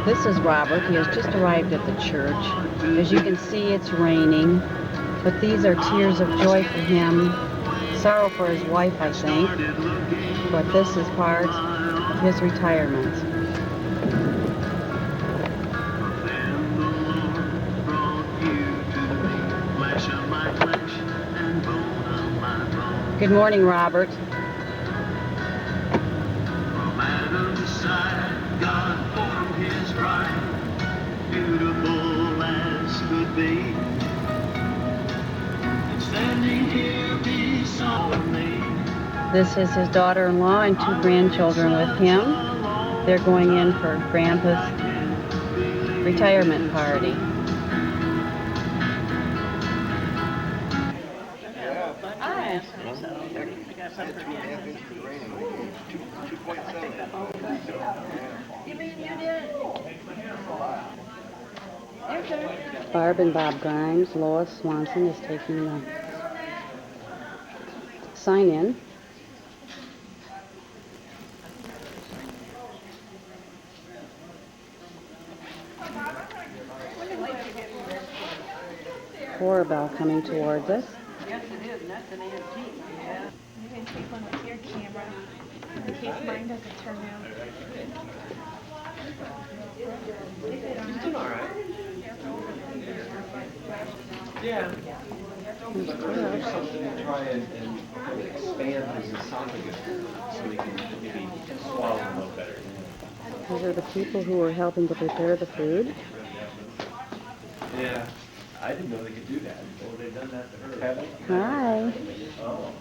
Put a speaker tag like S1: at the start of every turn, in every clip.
S1: This is Robert. He has just arrived at the church. As you can see, it's raining, but these are tears of joy for him. Sorrow for his wife, I think. But this is part of his retirement. Good morning, Robert. Beautiful as could be, standing here beside me. This is his daughter-in-law and two grandchildren with him. They're going in for Grandpa's retirement party. Barb and Bob Grimes. Lois Swanson is taking the sign in. Horror bell coming towards us.
S2: Yes, it is, and that's an antique. Yeah.
S3: You can take one with your camera in case mine doesn't turn out.
S2: He's doing all right. Yeah.
S4: Do something to try and expand his esophagus so he can maybe swallow a little better.
S1: These are the people who are helping to prepare the food.
S4: Yeah. I didn't know they could do that. Well, they've done that to her. Have they?
S1: Hi.
S4: Oh.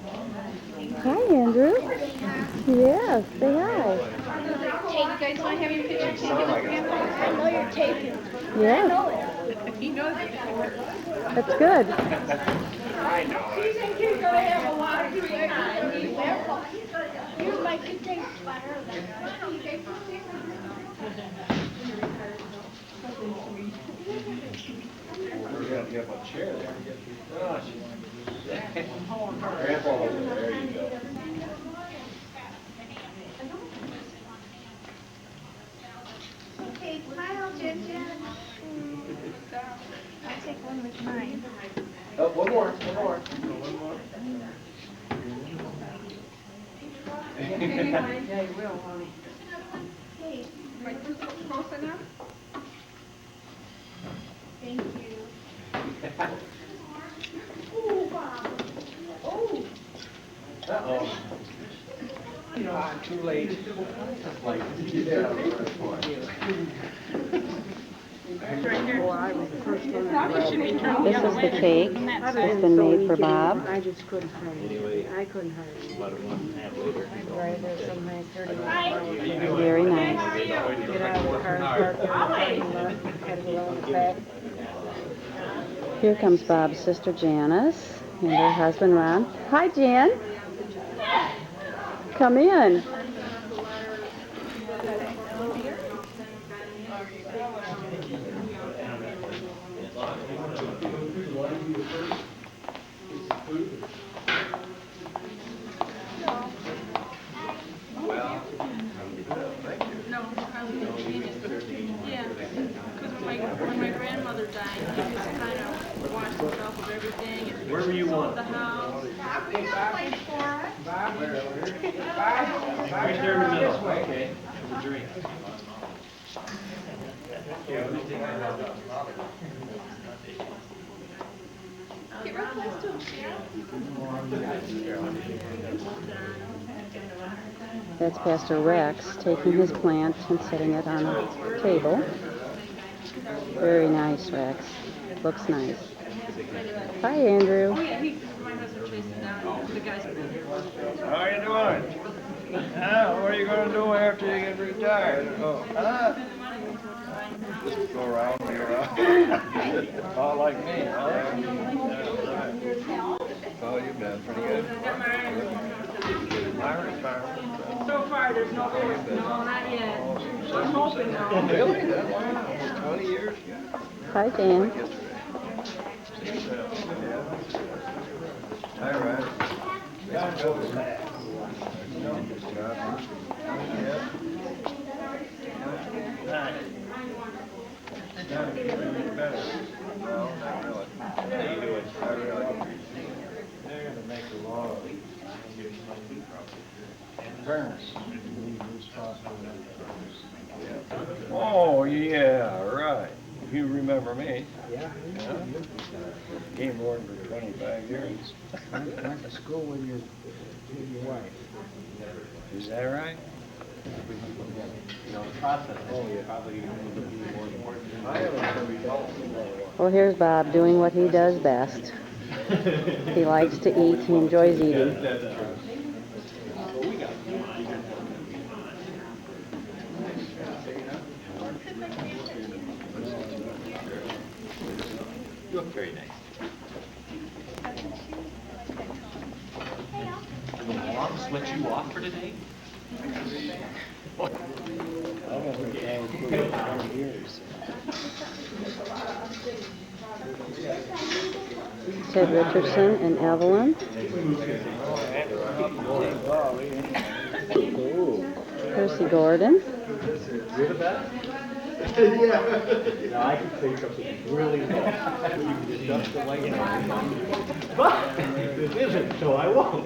S1: Hi, Andrew. Yes, say hi.
S3: Hey, you guys want to have your picture taken with Grandpa? I know you're taking.
S1: Yes.
S3: I know it. He knows it.
S1: That's good.
S4: I know
S3: He's going to have a lot of free time. Here's my good day sweater.
S4: You have a chair there. Oh, Grandpa over there. There you go.
S3: Okay, smile, Ginger. I'll take one with mine.
S4: Oh, one more. One more. One more.
S2: Yeah, you will, honey.
S3: Hey, close enough? Thank you. Ooh, Bob. Oh.
S4: Uh-oh. Too late. Like, yeah.
S1: This is the cake. It's been made for Bob.
S2: I just couldn't hide it. I couldn't hide it. Right, there's some nice dirty ones.
S1: Very nice.
S2: Get out of the car and park in the parking lot. Had to go around the back.
S1: Here comes Bob's sister Janice and her husband Ron. Hi, Jan. Come in.
S5: When my grandmother died, he just kind of washed himself of everything and
S4: Where were you
S5: sold
S4: on?
S5: the house.
S4: Right there in the middle. Okay. Have a drink.
S3: Get real close to him,
S1: That's Pastor Rex taking his plant and setting it on a table. Very nice, Rex. Looks nice. Hi, Andrew.
S5: Oh yeah, my husband chased him down. The guy's
S6: How you doing? What are you gonna do after you get retired? Oh, just go around, be around. All like me, huh? Oh, you've been pretty good. My retirement.
S5: so far there's no hope. No, not yet. I'm hoping though.
S6: Really? That long? 20 years?
S1: Hi, Dan.
S6: All right. Yeah. Parents. Oh, yeah, right. You remember me.
S7: Yeah.
S6: Game warden for 25 years.
S7: I went to school with your wife.
S6: Is that right?
S4: You know, the process is probably more
S1: Well, here's Bob doing what he does best. He likes to eat. He enjoys eating.
S4: You look very nice. And the moms let you off for today?
S1: Ted Richardson and Evelyn. Percy Gordon.
S4: You're the best? Yeah. Now I can say something really low. You can adjust the light. But this isn't, so I won't.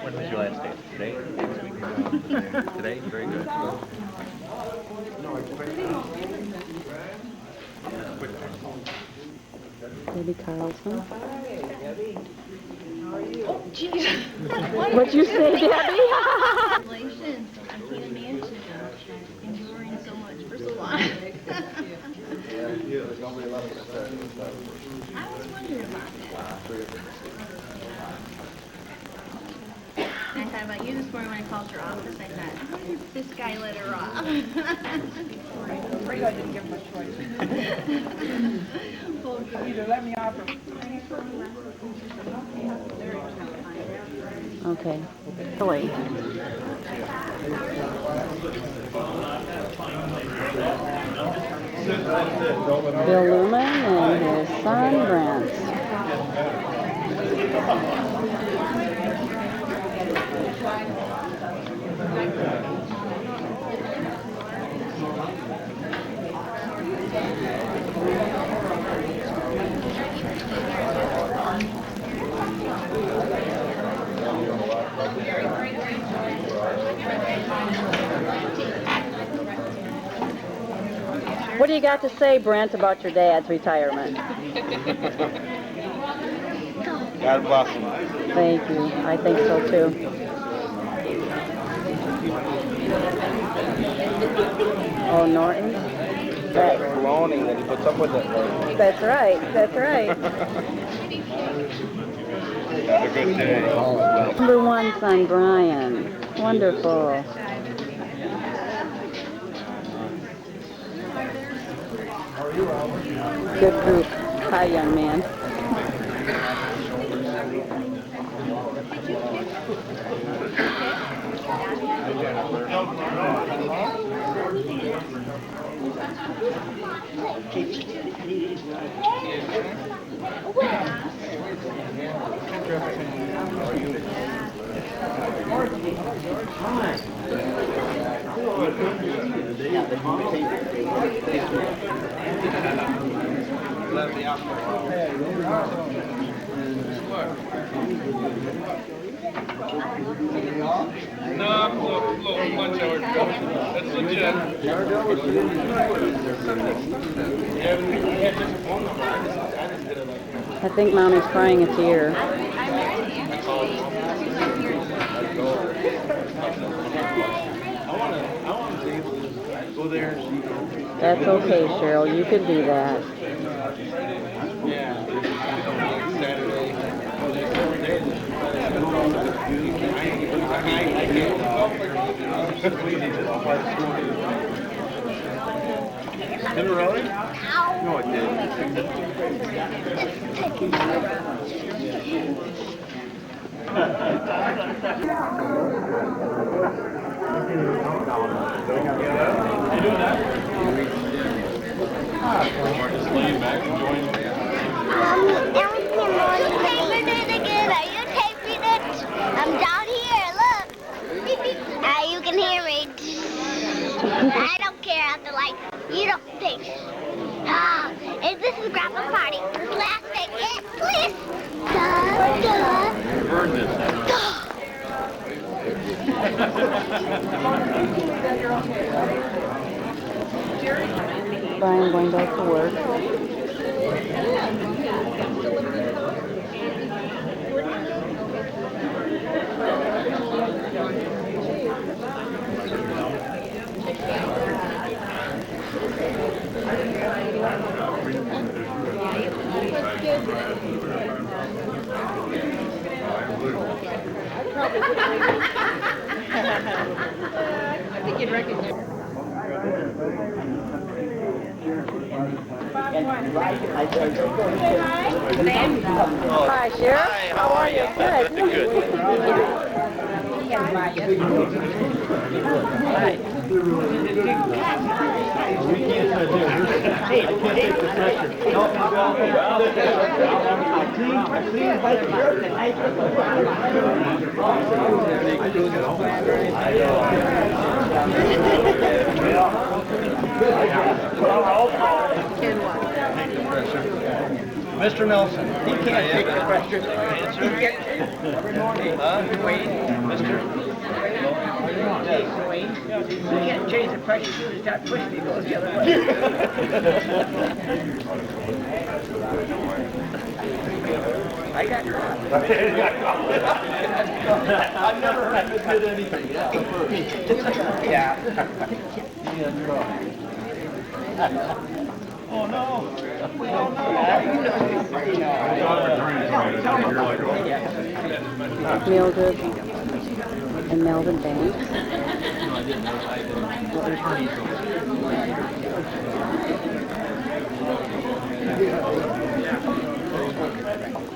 S4: When was your last day? Today? Next week? Today? Very good.
S1: Debbie Carlson.
S3: Oh, jeez.
S1: What'd you say, Debbie?
S3: Congratulations on being a mansion. Enduring so much for so long. I was wondering about that. I thought about you this morning when I called your office. I thought, how did this guy let her off? I'm afraid I didn't give him a choice.
S8: Either let me off or
S1: Okay. Billy. Bill Lumen and his son Brent. What do you got to say, Brent, about your dad's retirement?
S6: God bless him.
S1: Thank you. I think so too. Oh, Norton?
S6: That baloney that he puts up with it.
S1: That's right. That's right.
S6: Have a good day.
S1: Number one son, Brian. Wonderful. Good group. Hi, young man.
S6: No, look, lunch hour. That's legit.
S1: I think Mommy's crying a tear. That's okay, Cheryl. You can do that.
S6: Did it really?
S2: Ow.
S6: No, it didn't. You doing that? Just laying back enjoying it.
S2: You taping it again? Are you taping it? I'm down here, look. You can hear me. I don't care out the light. You don't think. And this is Grandpa's party. Last thing, please.
S6: Burn this.
S1: Brian going back to work.
S5: I think you'd recognize.
S1: Hi, Sheriff.
S6: Hi, how are you? Good.
S4: Mr. Nelson, he can't take the pressure. Mister? Wayne, you can't change the pressure. You just start pushing it goes the other way. I got your
S6: I've never heard him admit anything.
S4: Yeah.
S6: Oh, no.
S1: Mildred and Melvin Banks.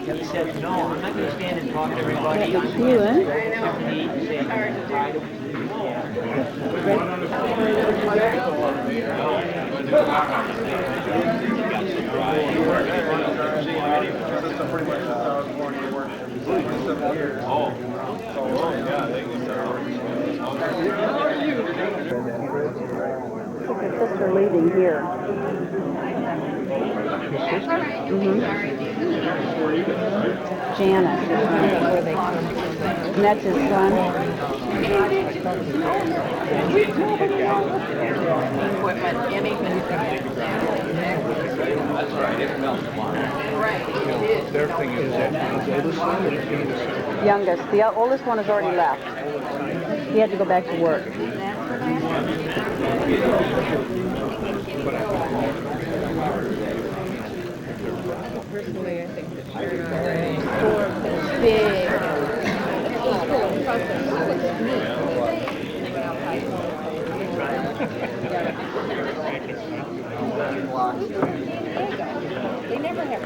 S4: He said, no, I'm not going to stand and talk to everybody.
S1: McEwen. Look at sister leaving here. Janice. And that's his son.
S5: Equipment, anything.
S6: That's right, it melts.
S5: Right, it is.
S6: Their thing is that
S1: Youngest. The oldest one has already left. He had to go back to work.
S5: Personally, I think that you're big. They never have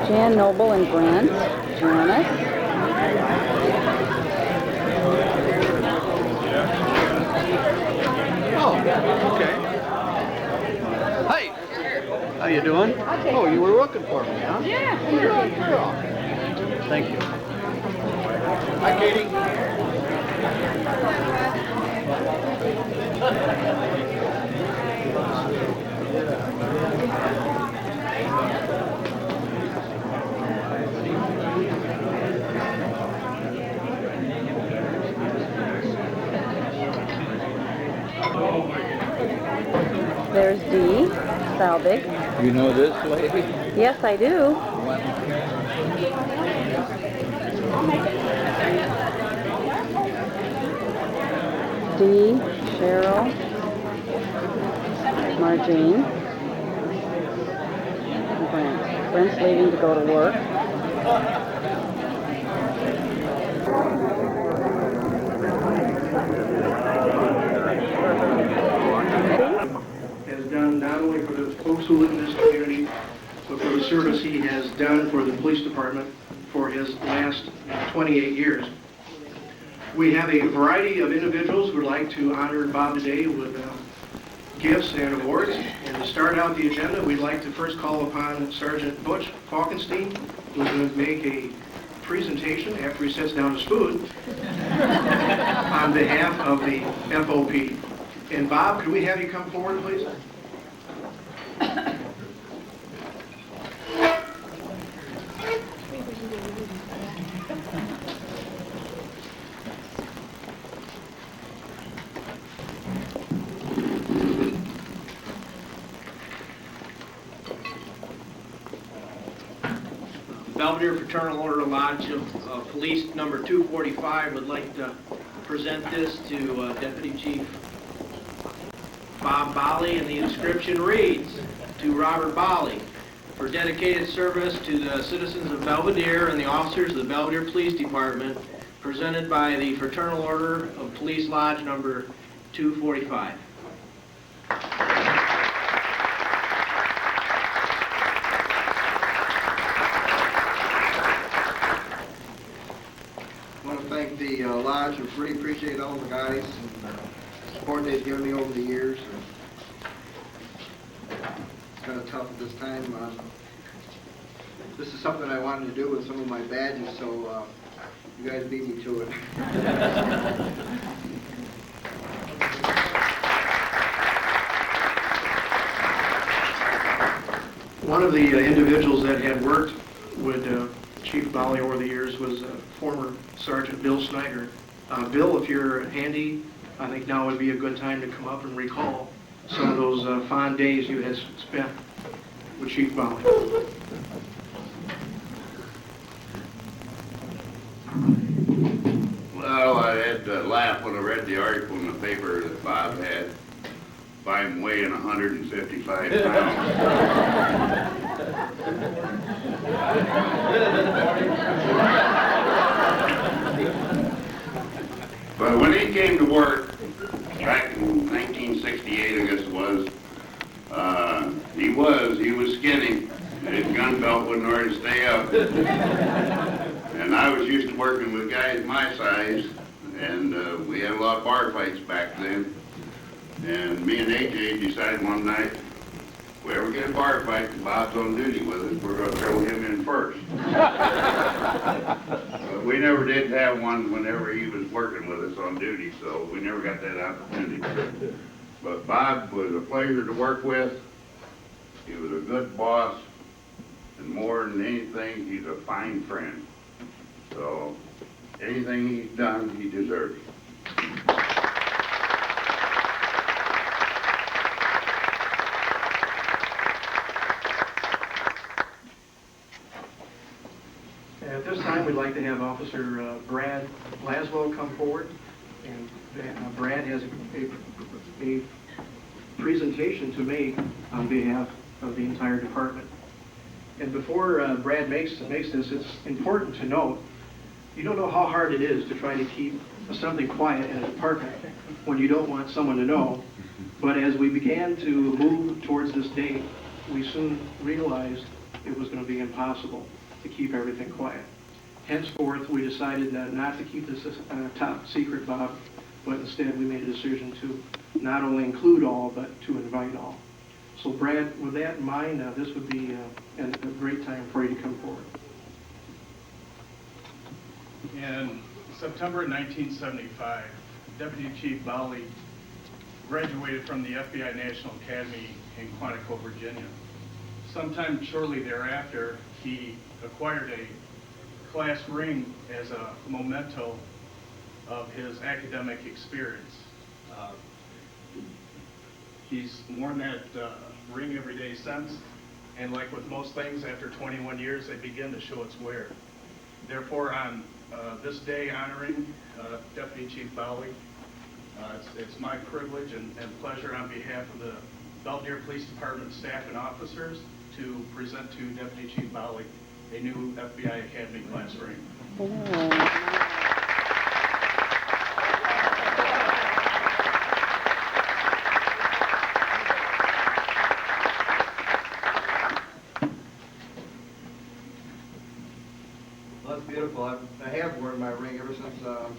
S1: Jan Noble and Brent. Janice.
S4: Oh, okay. Hi. How you doing? Oh, you were looking for me, huh? Yeah. Good girl. Thank you. Hi, Katie.
S1: There's Dee Salbig.
S6: You know this lady?
S1: Yes, I do. Dee, Cheryl, Margene, and Brent. Brent's leaving to go to work.
S8: Has done not only for the folks who live in this community, but for the service he has done for the police department for his last 28 years. We have a variety of individuals who would like to honor Bob today with gifts and awards. And to start out the agenda, we'd like to first call upon Sergeant Butch Falkenstein, who's going to make a presentation after he sets down his food on behalf of the FOP. And Bob, could we have you come forward, please? Belvedere Fraternal Order Lodge of Police number 245 would like to present this to Deputy Chief Bob Bowley, and the inscription reads, "To Robert Bowley, for dedicated service to the citizens of Belvedere and the officers of the Belvedere Police Department, presented by the Fraternal Order of Police Lodge number 245.
S9: I want to thank the Lodge. I really appreciate all the guys and support they've given me over the years. It's kind of tough at this time. This is something I wanted to do with some of my badges, so you guys beat me to it.
S8: One of the individuals that had worked with Chief Bowley over the years was former Sergeant Bill Snyder. Bill, if you're handy, I think now would be a good time to come up and recall some of those fond days you had spent with Chief Bowley.
S10: Well, I had to laugh when I read the article in the paper that Bob had by him weighing 155 pounds. But when he came to work back in 1968, I guess it was, he was skinny, and his gun belt wouldn't hardly stay up. And I was used to working with guys my size, and we had a lot of bar fights back then. And me and AJ decided one night, if we ever get a bar fight and Bob's on duty with us, we're going to throw him in first. But we never did have one whenever he was working with us on duty, so we never got that opportunity. But Bob was a pleasure to work with. He was a good boss, and more than anything, he's a fine friend. So anything he's done, he deserves.
S8: At this time, we'd like to have Officer Brad Laswell come forward. And Brad has a presentation to make on behalf of the entire department. And before Brad makes this, it's important to note, you don't know how hard it is to try to keep something quiet in a department when you don't want someone to know. But as we began to move towards this date, we soon realized it was going to be impossible to keep everything quiet. Henceforth, we decided not to keep this top secret, Bob, but instead we made a decision to not only include all, but to invite all. So Brad, with that in mind, this would be a great time for you to come forward.
S11: In September 1975, Deputy Chief Bowley graduated from the FBI National Academy in Quantico, Virginia. Sometime shortly thereafter, he acquired a class ring as a memento of his academic experience. He's worn that ring every day since, and like with most things, after 21 years, they begin to show its wear. Therefore, on this day honoring Deputy Chief Bowley, it's my privilege and pleasure on behalf of the Belvedere Police Department staff and officers to present to Deputy Chief Bowley a new FBI Academy class ring.
S9: Well, that's beautiful. I have worn my ring ever since I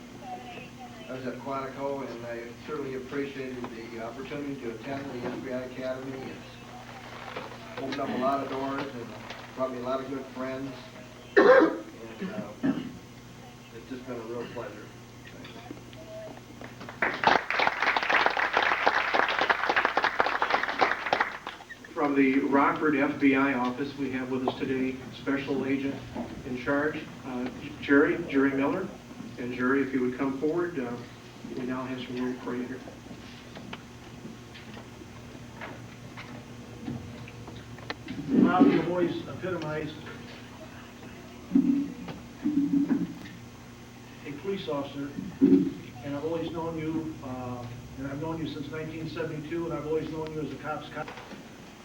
S9: was at Quantico, and I certainly appreciated the opportunity to attend the FBI Academy. It's opened up a lot of doors and brought me a lot of good friends, and it's just been a real pleasure.
S8: From the Rockford FBI office, we have with us today Special Agent in Charge, Jerry Miller. And Jerry, if you would come forward, we now have some room for you here.
S4: Bob, you've always epitomized a police officer, and I've always known you, and I've known you since 1972, and I've always known you as a cop's cop.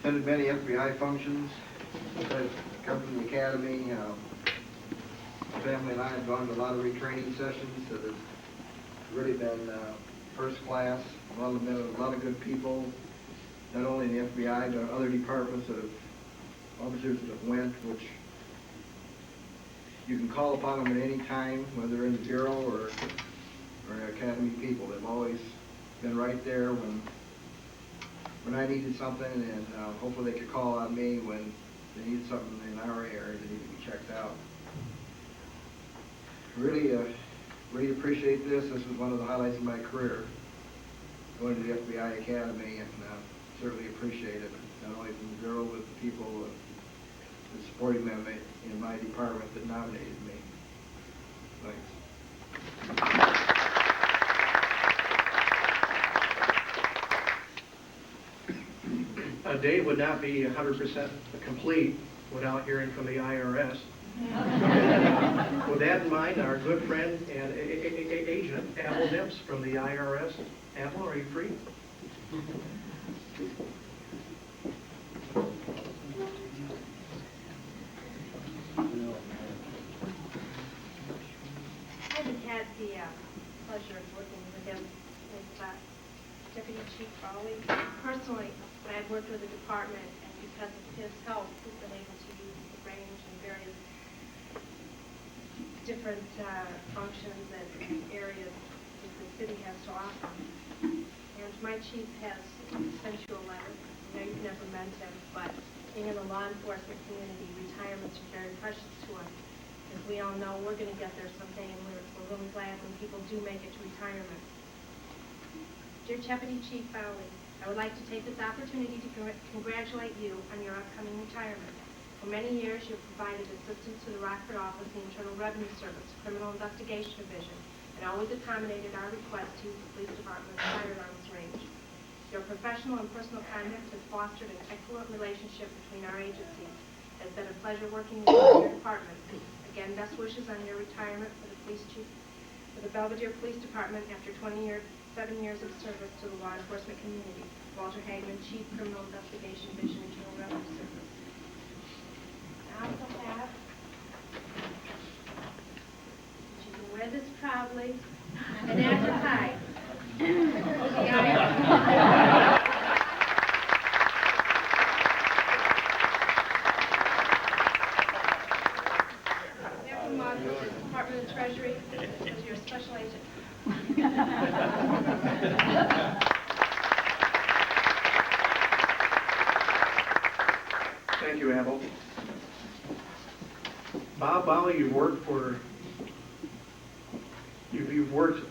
S9: Attended many FBI functions. I've come from the academy. My family and I have gone to a lot of retraining sessions that have really been first class. A lot of good people, not only in the FBI, but other departments that have, officers that have went, which you can call upon them at any time, whether in the Bureau or academy people. They've always been right there when I needed something, and hopefully they could call on me when they needed something in our area that needed to be checked out. Really appreciate this. This was one of the highlights of my career, going to the FBI Academy, and certainly appreciate it, not only from the Bureau, but the people supporting them in my department that nominated me. Thanks.
S8: A day would not be 100% complete without hearing from the IRS. With that in mind, our good friend and agent, Apple Nips from the IRS. Apple, are you free?
S3: I haven't had the pleasure of working with him as Deputy Chief Bowley. Personally, when I've worked with the department, and because of his help, we've been able to use the range and various different functions and areas that the city has to offer. And my chief has sent you a letter. I know you've never met him, but being in the law enforcement community, retirements are very precious to us. As we all know, we're going to get there someday, and we're really glad when people do make it to retirement. Dear Deputy Chief Bowley, I would like to take this opportunity to congratulate you on your upcoming retirement. For many years, you have provided assistance to the Rockford office, the Internal Revenue Service, Criminal Investigation Division, and always accommodated our request to use the police department's firearms range. Your professional and personal conduct has fostered an excellent relationship between our agencies. It has been a pleasure working with your department. Again, best wishes on your retirement for the police chief, for the Belvedere Police Department after 7 years of service to the law enforcement community. Walter Hagman, Chief Criminal Investigation Division, Internal Revenue Service. Now I also have, you can wear this proudly and advertise. Department of Treasury, as your special agent.
S8: Thank you, Abel. Bob Bowley, you've worked,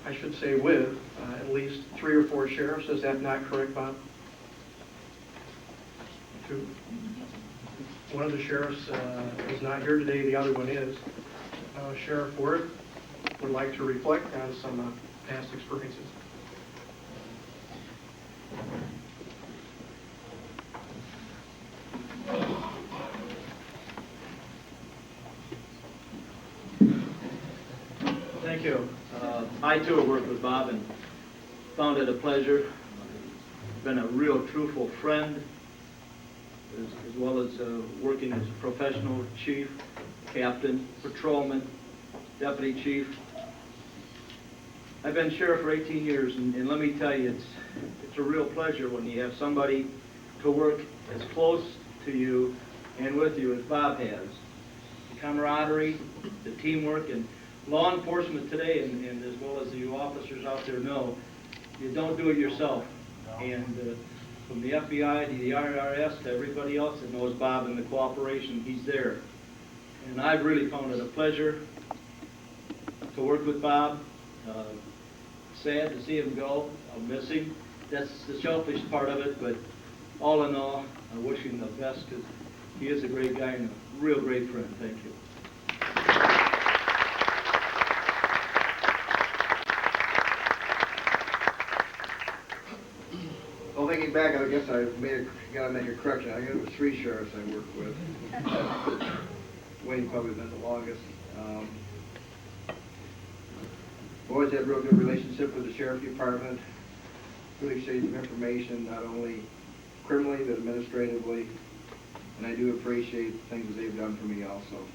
S8: I should say, with at least 3 or 4 sheriffs. Is that not correct, Bob? 2. One of the sheriffs is not here today. The other one is. Sheriff Worth would like to reflect on some past experiences.
S12: Thank you. I too have worked with Bob and found it a pleasure. Been a real truthful friend, as well as working as a professional chief, captain, patrolman, deputy chief. I've been sheriff for 18 years, and let me tell you, it's a real pleasure when you have somebody to work as close to you and with you as Bob has. The camaraderie, the teamwork, and law enforcement today, and as well as you officers out there know, you don't do it yourself. And from the FBI to the IRS to everybody else that knows Bob and the cooperation, he's there. And I've really found it a pleasure to work with Bob. Sad to see him go. I'll miss him. That's the selfish part of it, but all in all, I wish him the best because he is a great guy and a real great friend. Thank you.
S9: Well, thinking back, I guess I gotta make a correction. I guess it was 3 sheriffs I worked with. Wayne probably been the longest. Always had a real good relationship with the sheriff department. Really exchanged some information, not only criminally but administratively. And I do appreciate the things that they've done for me also.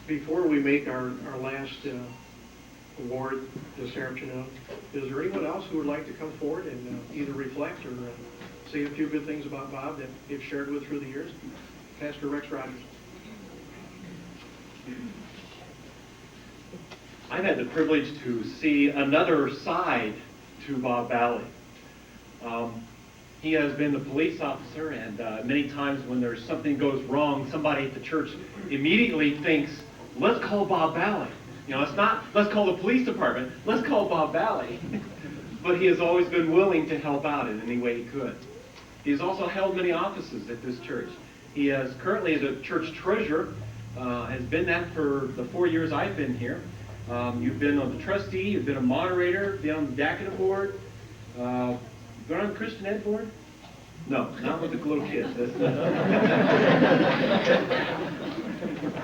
S8: Before we make our last award this afternoon, is there anyone else who would like to come forward and either reflect or say a few good things about Bob that they've shared with through the years? Pastor Rex Rogers.
S13: I've had the privilege to see another side to Bob Bowley. He has been the police officer, and many times when there's something goes wrong, somebody at the church immediately thinks, let's call Bob Bowley. You know, it's not, let's call the police department, let's call Bob Bowley. But he has always been willing to help out in any way he could. He has also held many offices at this church. He is currently the church treasurer, has been that for the 4 years I've been here. You've been on the trustee, you've been a moderator, been on the DACA board, been on the Christian Ed board? No, not with the little kids.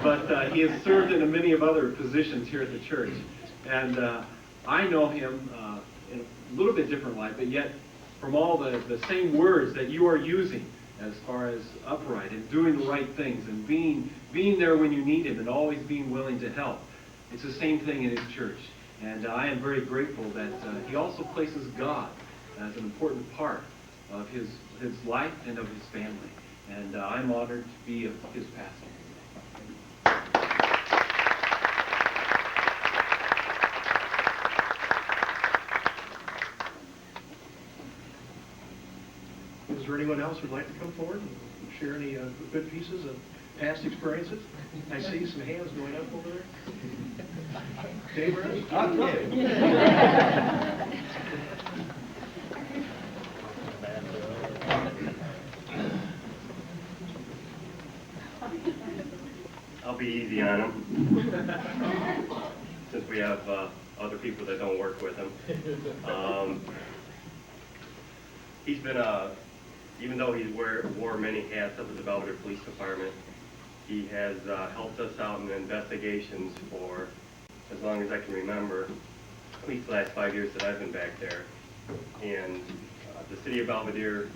S13: But he has served in many of other positions here at the church. And I know him in a little bit different light, but yet from all the same words that you are using as far as upright and doing the right things and being there when you need him and always being willing to help. It's the same thing in his church. And I am very grateful that he also places God as an important part of his life and of his family. And I'm honored to be his pastor.
S8: Is there anyone else who'd like to come forward and share any good pieces of past experiences? I see some hands going up over there. Dave Rose?
S14: I'll be easy on him, since we have other people that don't work with him. He's been even though he's wore many hats up at the Belvedere Police Department, he has helped us out in investigations for as long as I can remember, at least the last 5 years that I've been back there. And the city of Belvedere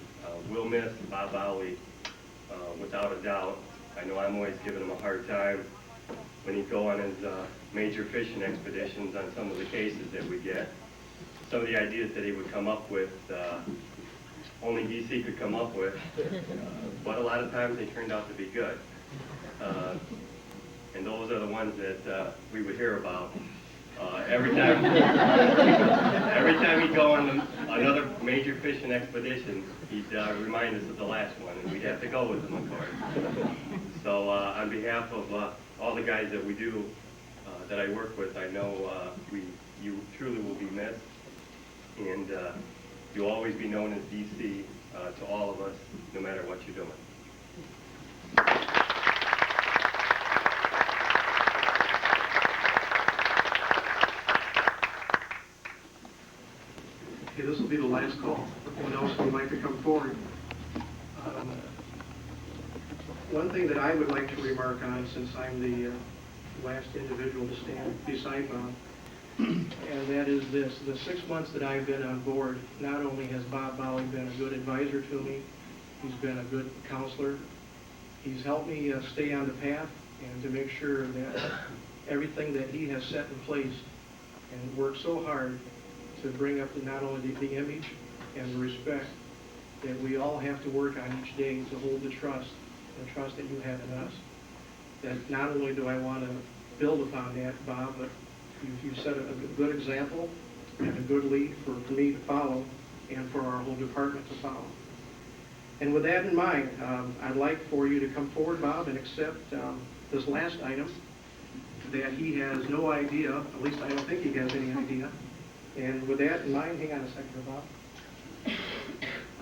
S14: will miss Bob Bowley without a doubt. I know I'm always giving him a hard time when he'd go on his major fishing expeditions on some of the cases that we get. Some of the ideas that he would come up with, only DC could come up with, but a lot of times they turned out to be good. and those are the ones that we would hear about. Every time he'd go on another major fishing expedition, he'd remind us of the last one, and we'd have to go with him, of course. So on behalf of all the guys that we do, that I work with, I know you truly will be missed, and you'll always be known as DC to all of us, no matter what you're doing.
S8: Okay, this will be the last call. Anyone else would like to come forward? One thing that I would like to remark on, since I'm the last individual to stand beside Bob, and that is this: the 6 months that I've been on board, not only has Bob Bowley been a good advisor to me, he's been a good counselor, he's helped me stay on the path and to make sure that everything that he has set in place and worked so hard to bring up not only the image and the respect that we all have to work on each day to hold the trust that you have in us. That not only do I want to build upon that, Bob, but you've set a good example and a good lead for me to follow and for our whole department to follow. And with that in mind, I'd like for you to come forward, Bob, and accept this last item that he has no idea, at least I don't think he has any idea. And with that in mind, hang on a second, Bob.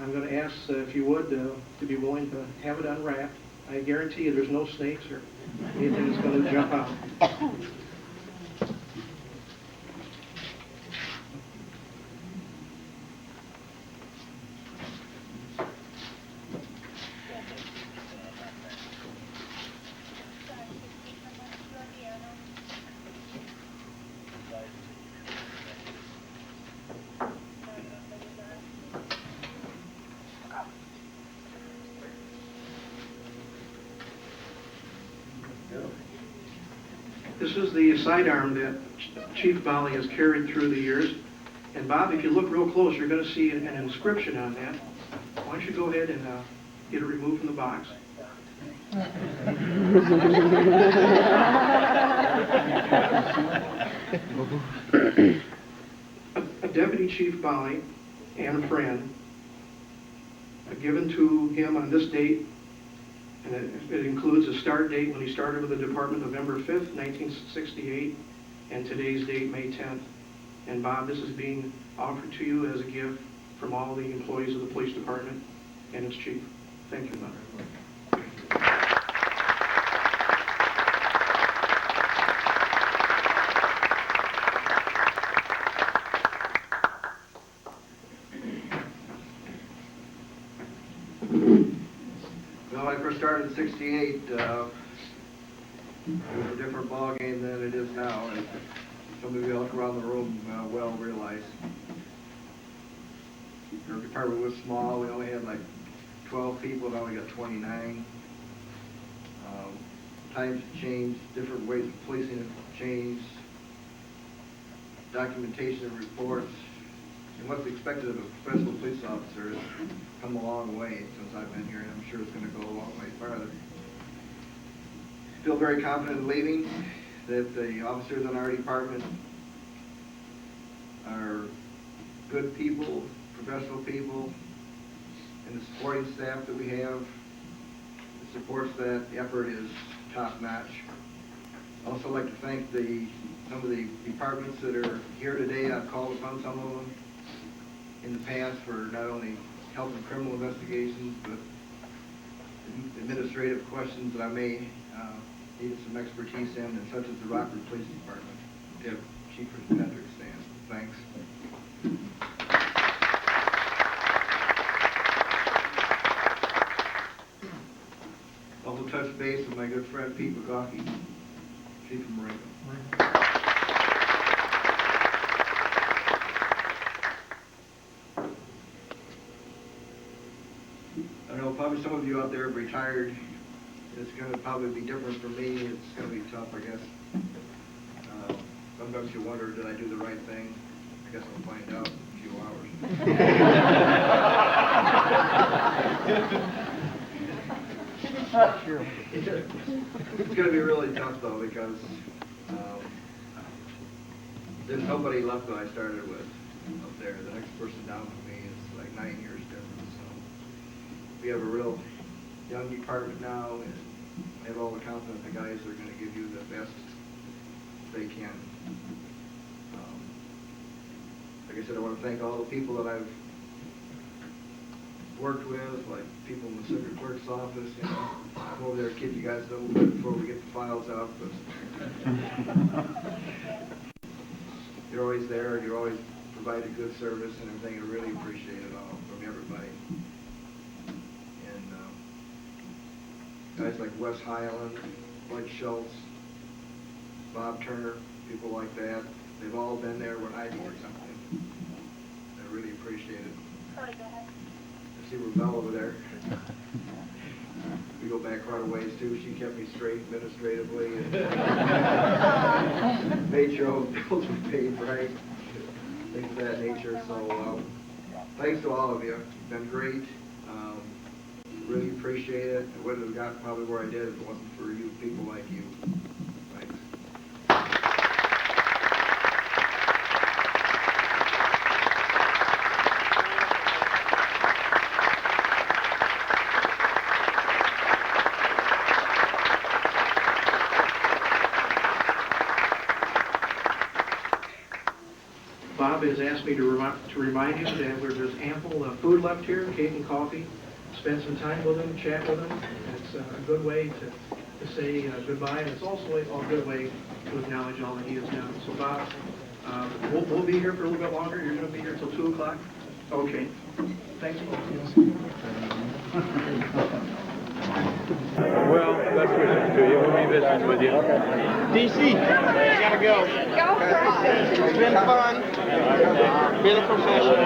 S8: I'm going to ask if you would to be willing to have it unwrapped. I guarantee you there's no snakes or anything that's going to jump out. This is the sidearm that Chief Bowley has carried through the years. And Bob, if you look real close, you're going to see an inscription on that. Why don't you go ahead and get it removed from the box. A Deputy Chief Bowley and a friend, given to him on this date, and it includes a start date when he started with the department, November 5th, 1968, and today's date, May 10th. And Bob, this is being offered to you as a gift from all the employees of the police department and its chief. Thank you, Bob.
S9: Well, when I first started in '68, it was a different ball game than it is now. And some of you look around the room well realize our department was small. We only had like 12 people. Now we got 29. Times have changed. Different ways of policing have changed. Documentation of reports. And what's expected of a professional police officer has come a long way since I've been here, and I'm sure it's going to go a long way farther. I feel very confident in leaving, that the officers in our department are good people, professional people, and the supporting staff that we have that supports that effort is top-notch. I'd also like to thank some of the departments that are here today. I've called upon some of them in the past for not only helping criminal investigations, but administrative questions that I may need some expertise in, and such as the Rockford Police Department. To have Chief Patrick stand. Thanks. Also touch base with my good friend Pete McGawkey, Chief of Marengo. I know probably some of you out there have retired. It's going to probably be different for me. It's going to be tough, I guess. Sometimes you wonder, did I do the right thing? I guess I'll find out in a few hours. It's going to be really tough though because there's nobody left that I started with up there. The next person down with me is like 9 years different. So we have a real young department now, and I have all the confidence the guys are going to give you the best they can. Like I said, I want to thank all the people that I've worked with, like people in the circuit clerk's office. You know, I'm over there kidding you guys a little bit before we get the files out, but you're always there. You always provide a good service and everything. I really appreciate it all from everybody. And guys like Wes Highland, Mike Schultz, Bob Turner, people like that, they've all been there when I needed something. I really appreciate it. I see Rebelle over there. We go back quite a ways too. She kept me straight administratively and made sure all the bills were paid right, things of that nature. So thanks to all of you. You've been great. Really appreciate it. I wouldn't have gotten probably where I did if it wasn't for you people like you. Thanks.
S8: Bob has asked me to remind you that there's ample food left here, cake and coffee. Spend some time with him, chat with him. It's a good way to say goodbye, and it's also a good way to acknowledge all that he has done. So Bob, we'll be here for a little bit longer. You're going to be here till 2 o'clock? Okay. Thanks, folks.
S6: Well, best wishes to you. We'll be visiting with you. DC, I gotta go. It's been fun. Been a professional.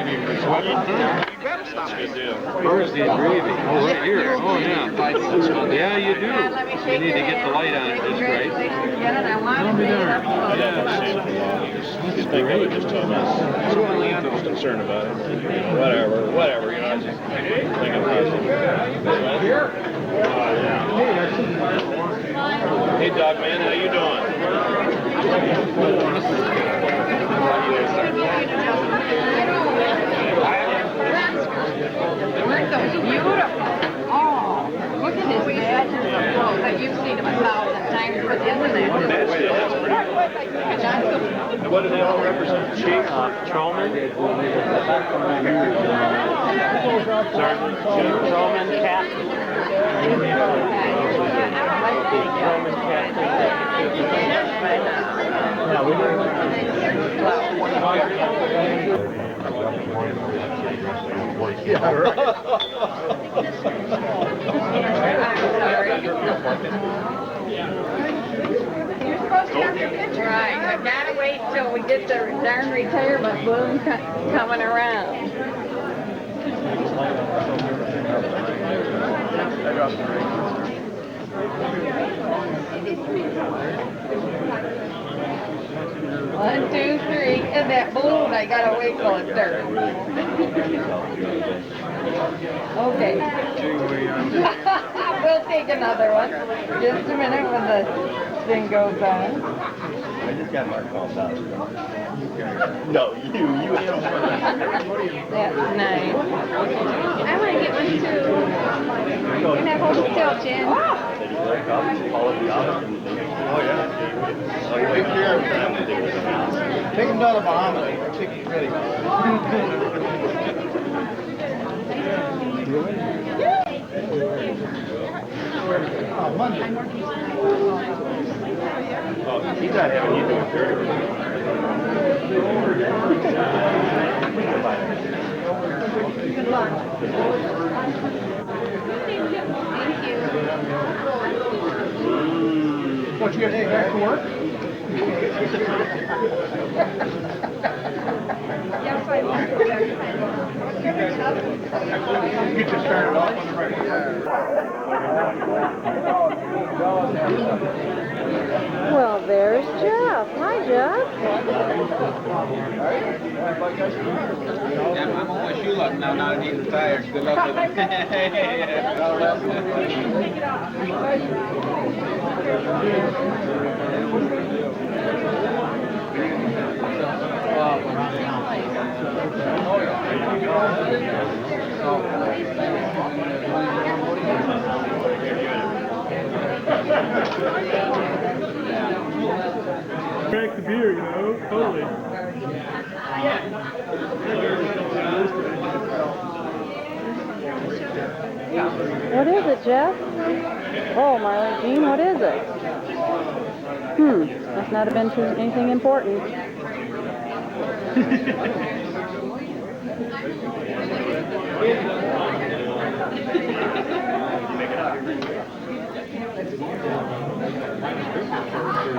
S6: You better stop it.
S15: Where's the gravy? Oh, right here. Oh, yeah. Yeah, you do. You need to get the light on it just right. Don't be there.
S6: Just think of it, just tell us. So Leanna's concerned about it. Whatever, you know, just think of it. Hey, dog man, how you doing?
S5: Weren't those beautiful? Oh, look at his badges of clothes that you've seen him 1,000 times for the internet.
S6: And what do they all represent? Chief? Trollman? Sergeant? Trollman, Captain. Trollman, Captain.
S5: Yeah, right. You're supposed to have your picture. Right, I gotta wait till we get the darn retirement balloon coming around. One, two, three, and that balloon, I gotta wait till it starts. Okay. We'll take another one. Just a minute when the thing goes on.
S6: I just got Mark called out. No, you.
S5: That's nice. I want to get one too. You can have one still, Jen.
S6: Oh, yeah. So you take care of them. Take them down to Bahamas. Take it ready. Oh, Monday. Oh, he's not having you doing very good.
S5: Good luck. Thank you.
S6: What, you gotta take back to work?
S5: Yes, I will.
S6: You just started off on the right.
S1: Well, there's there's Jeff. Hi, Jeff.
S15: Yeah, I'm gonna wish you luck now that he's retired. Good luck with it.
S6: Crack the beer, you know, totally.
S1: What is it, Jeff? Oh, Marley Jean, what is it? Must not have been anything important.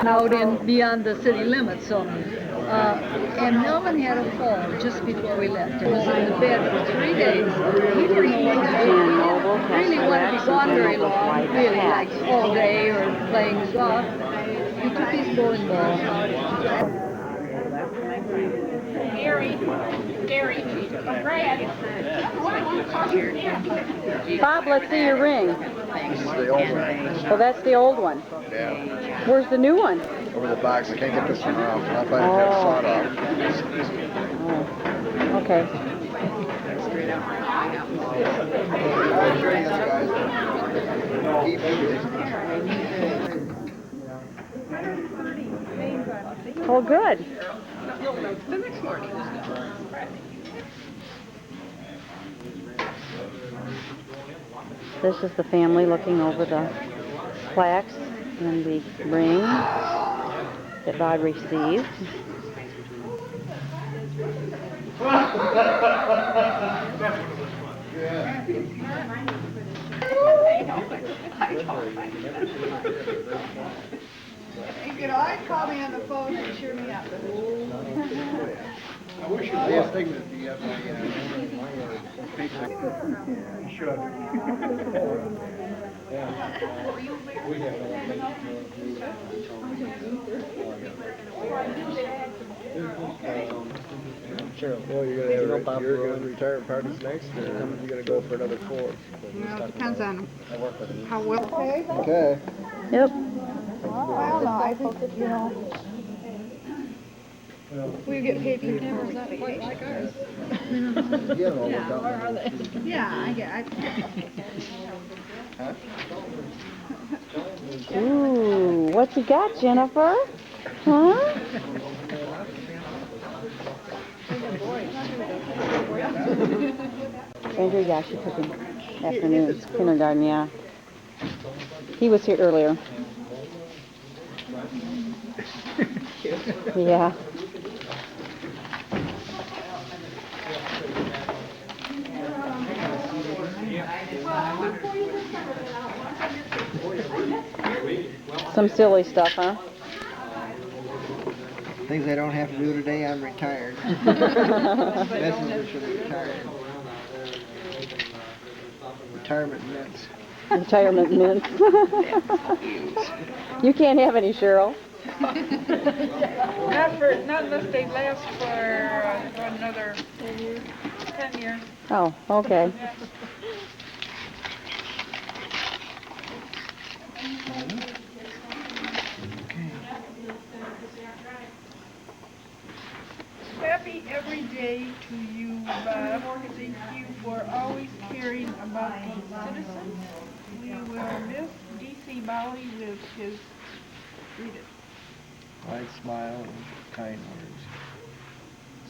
S16: Out in beyond the city limits, so and Melvin had a fall just before we left. He was in the bed for 3 days. He didn't know what to do. He really wanted to be gone very long, really, like all day or playing golf. He took his bowling ball.
S5: Gary, Brad.
S1: Bob, let's see your ring.
S9: This is the old one.
S1: Oh, that's the old one.
S9: Yeah.
S1: Where's the new one?
S9: Over the box. I can't get this one off. I find it sawed off.
S1: Oh, okay. Oh, good.
S5: The next morning.
S1: This is the family looking over the plaques and the ring that Bob received.
S5: You could always call me on the phone and cheer me up.
S7: I wish you the thing that the
S6: You should.
S4: Cheryl, well, you're gonna have your retirement parties next, or you're gonna go for another 4?
S5: Well, it depends on how well.
S9: Okay.
S1: Yep.
S5: Well, no, I think that, you know, we get paid for cameras not quite like ours. Yeah, I get.
S1: Ooh, what you got, Jennifer? Huh? Andrew, yeah, she took him afternoon. Kindergarten, yeah. He was here earlier. Yeah. Some silly stuff, huh?
S9: Things I don't have to do today, I'm retired. Messengers should be retired. Retirement mints.
S1: Retirement mints. You can't have any, Cheryl.
S5: Not unless they last for another 10 years.
S1: Oh, okay.
S5: Happy every day to you, Bob. Thank you for always caring about the citizens. We will miss D.C. Bowley with his readers.
S9: Wide smile and kind words.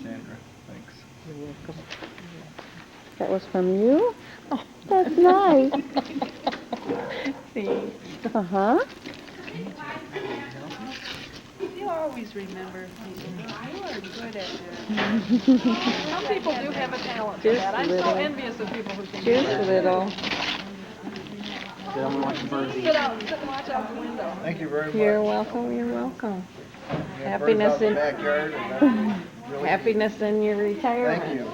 S9: Sandra, thanks.
S1: You're welcome. That was from you? Oh, that's nice.
S5: Thanks.
S1: Uh-huh.
S5: You always remember people. You are good at that. Some people do have a talent for that. I'm so envious of people who can do that.
S1: Just a little.
S5: Sit and watch out the window.
S9: Thank you very much.
S1: You're welcome, you're welcome.
S9: Yeah,
S1: Happiness
S9: birds out
S1: in
S9: the backyard and really
S1: happiness in your retirement.
S9: Thank you.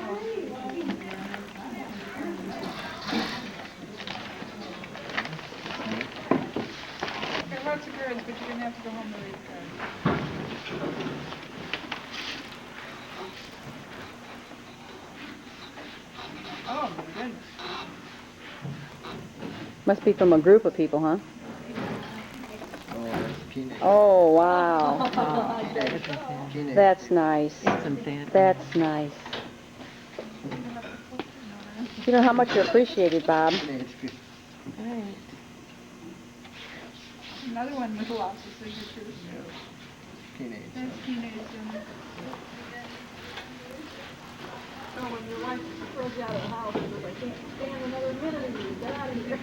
S5: lots of cards, but you're going to have to go home and read the cards. Oh, my goodness.
S1: Must be from a group of people, huh?
S7: Oh, that's teenage.
S1: Oh, wow.
S7: Teenage.
S1: That's nice. That's nice. You know how much you appreciate it, Bob.
S5: Another one with lots of signatures.
S7: Teenage.
S5: That's teenage. So when your wife throws you out of the house, and goes, I can't stand another minute of you, get out of here.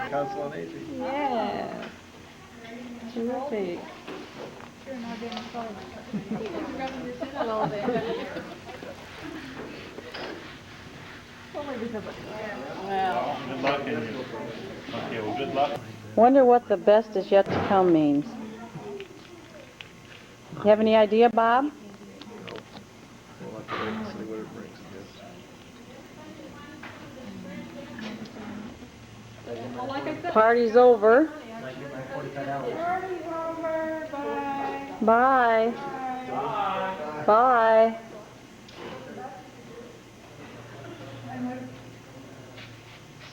S7: Council on Aging.
S1: Yes. Terrific.
S5: You're not getting started.
S16: He's rubbing his head a little bit. Only because of
S1: Well.
S13: Good luck, and okay, well, good luck.
S1: Wonder what the best is yet to come means. You have any idea, Bob?
S7: We'll have to wait and see what it brings, I guess.
S1: Party's over.
S5: Party's over. Bye.
S1: Bye.
S5: Bye.
S1: Bye.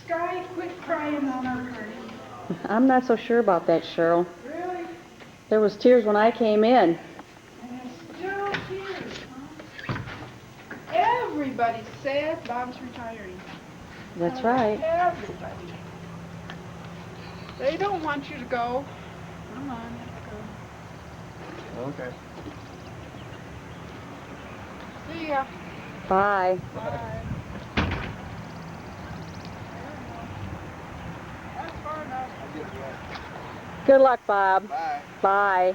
S5: Sky, quit crying on our party.
S1: I'm not so sure about that, Cheryl.
S5: Really?
S1: There was tears when I came in.
S5: And it's still tears, huh? Everybody's sad Bob's retiring.
S1: That's right.
S5: Everybody. They don't want you to go. Come on, let's go.
S7: Okay.
S5: See ya.
S1: Bye.
S5: Bye. That's far enough.
S1: Good luck, Bob.
S7: Bye.
S1: Bye.